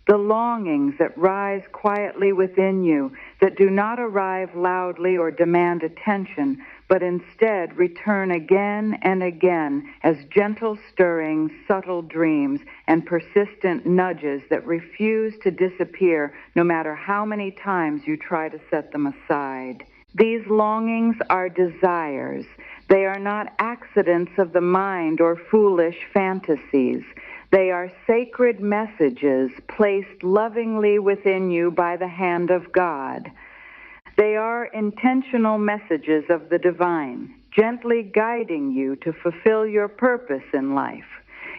the longings that rise quietly within you, that do not arrive loudly or demand attention, but instead return again and again as gentle stirrings, subtle dreams, and persistent nudges that refuse to disappear no matter how many times you try to set them aside. These longings are desires. They are not accidents of the mind or foolish fantasies. They are sacred messages placed lovingly within you by the hand of God. They are intentional messages of the divine, gently guiding you to fulfill your purpose in life.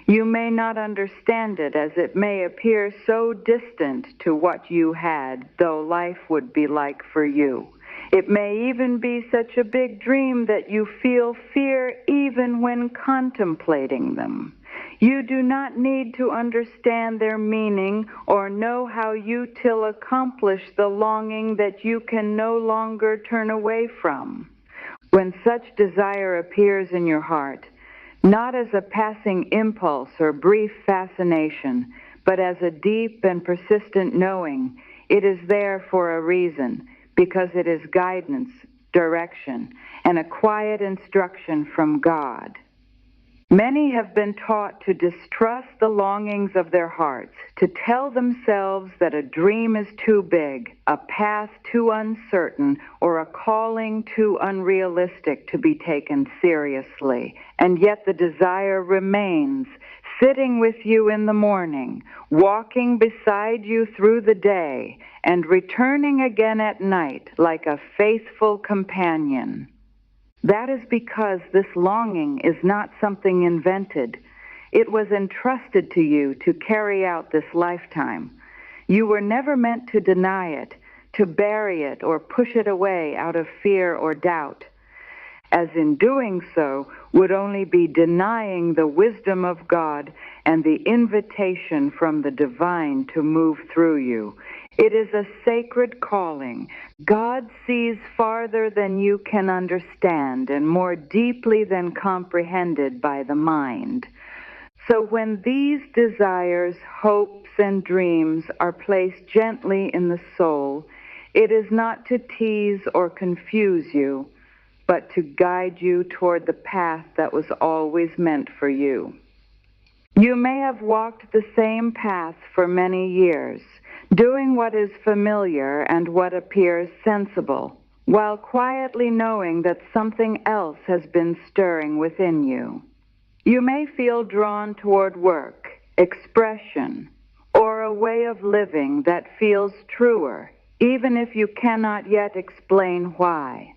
You may not understand it, as it may appear so distant to what you had, though life would be like for you. It may even be such a big dream that you feel fear even when contemplating them. You do not need to understand their meaning or know how you till accomplish the longing that you can no longer turn away from. When such desire appears in your heart, not as a passing impulse or brief fascination, but as a deep and persistent knowing, it is there for a reason, because it is guidance, direction, and a quiet instruction from God. Many have been taught to distrust the longings of their hearts, to tell themselves that a dream is too big, a path too uncertain, or a calling too unrealistic to be taken seriously. And yet the desire remains, sitting with you in the morning, walking beside you through the day, and returning again at night like a faithful companion. That is because this longing is not something invented. It was entrusted to you to carry out this lifetime. You were never meant to deny it, to bury it, or push it away out of fear or doubt, as in doing so would only be denying the wisdom of God and the invitation from the divine to move through you. It is a sacred calling. God sees farther than you can understand and more deeply than comprehended by the mind. So when these desires, hopes, and dreams are placed gently in the soul, it is not to tease or confuse you, but to guide you toward the path that was always meant for you. You may have walked the same path for many years, doing what is familiar and what appears sensible, while quietly knowing that something else has been stirring within you. You may feel drawn toward work, expression, or a way of living that feels truer, even if you cannot yet explain why.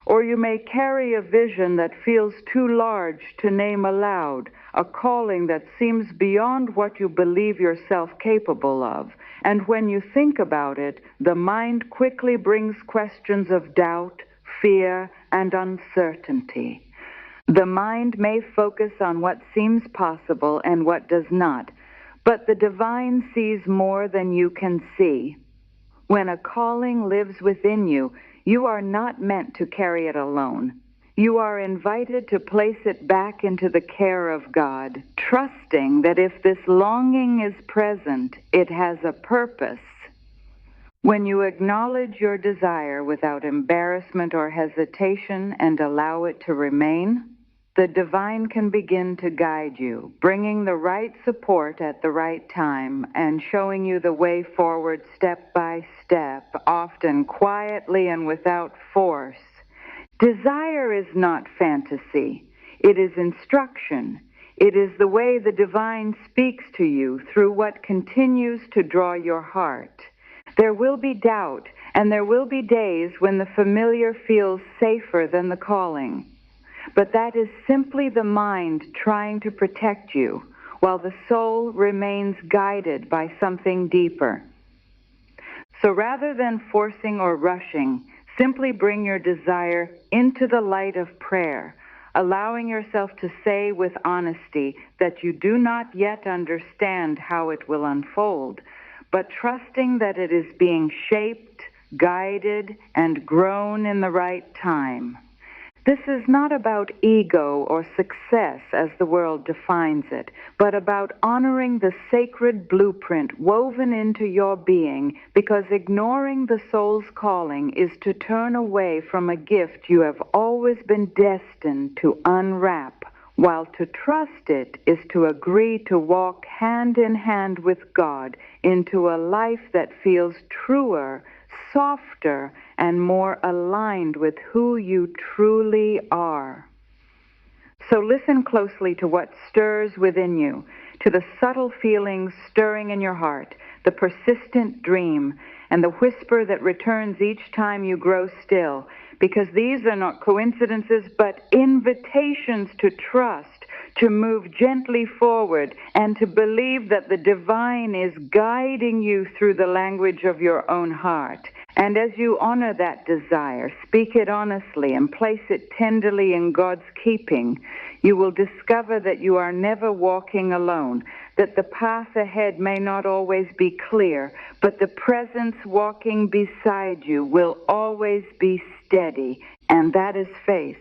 Or you may carry a vision that feels too large to name aloud, a calling that seems beyond what you believe yourself capable of. And when you think about it, the mind quickly brings questions of doubt, fear, and uncertainty. The mind may focus on what seems possible and what does not, but the divine sees more than you can see. When a calling lives within you, you are not meant to carry it alone. You are invited to place it back into the care of God, trusting that if this longing is present, it has a purpose. When you acknowledge your desire without embarrassment or hesitation and allow it to remain, the divine can begin to guide you, bringing the right support at the right time and showing you the way forward step by step, often quietly and without force. Desire is not fantasy. It is instruction. It is the way the divine speaks to you through what continues to draw your heart. There will be doubt, and there will be days when the familiar feels safer than the calling. But that is simply the mind trying to protect you, while the soul remains guided by something deeper. So rather than forcing or rushing, simply bring your desire into the light of prayer, allowing yourself to say with honesty that you do not yet understand how it will unfold, but trusting that it is being shaped, guided, and grown in the right time. This is not about ego or success as the world defines it, but about honoring the sacred blueprint woven into your being, because ignoring the soul's calling is to turn away from a gift you have always been destined to unwrap, while to trust it is to agree to walk hand in hand with God into a life that feels truer, softer, and more aligned with who you truly are. So listen closely to what stirs within you, to the subtle feelings stirring in your heart, the persistent dream, and the whisper that returns each time you grow still, because these are not coincidences, but invitations to trust, to move gently forward, and to believe that the divine is guiding you through the language of your own heart. And as you honor that desire, speak it honestly, and place it tenderly in God's keeping, you will discover that you are never walking alone, that the path ahead may not always be clear, but the presence walking beside you will always be steady, and that is faith.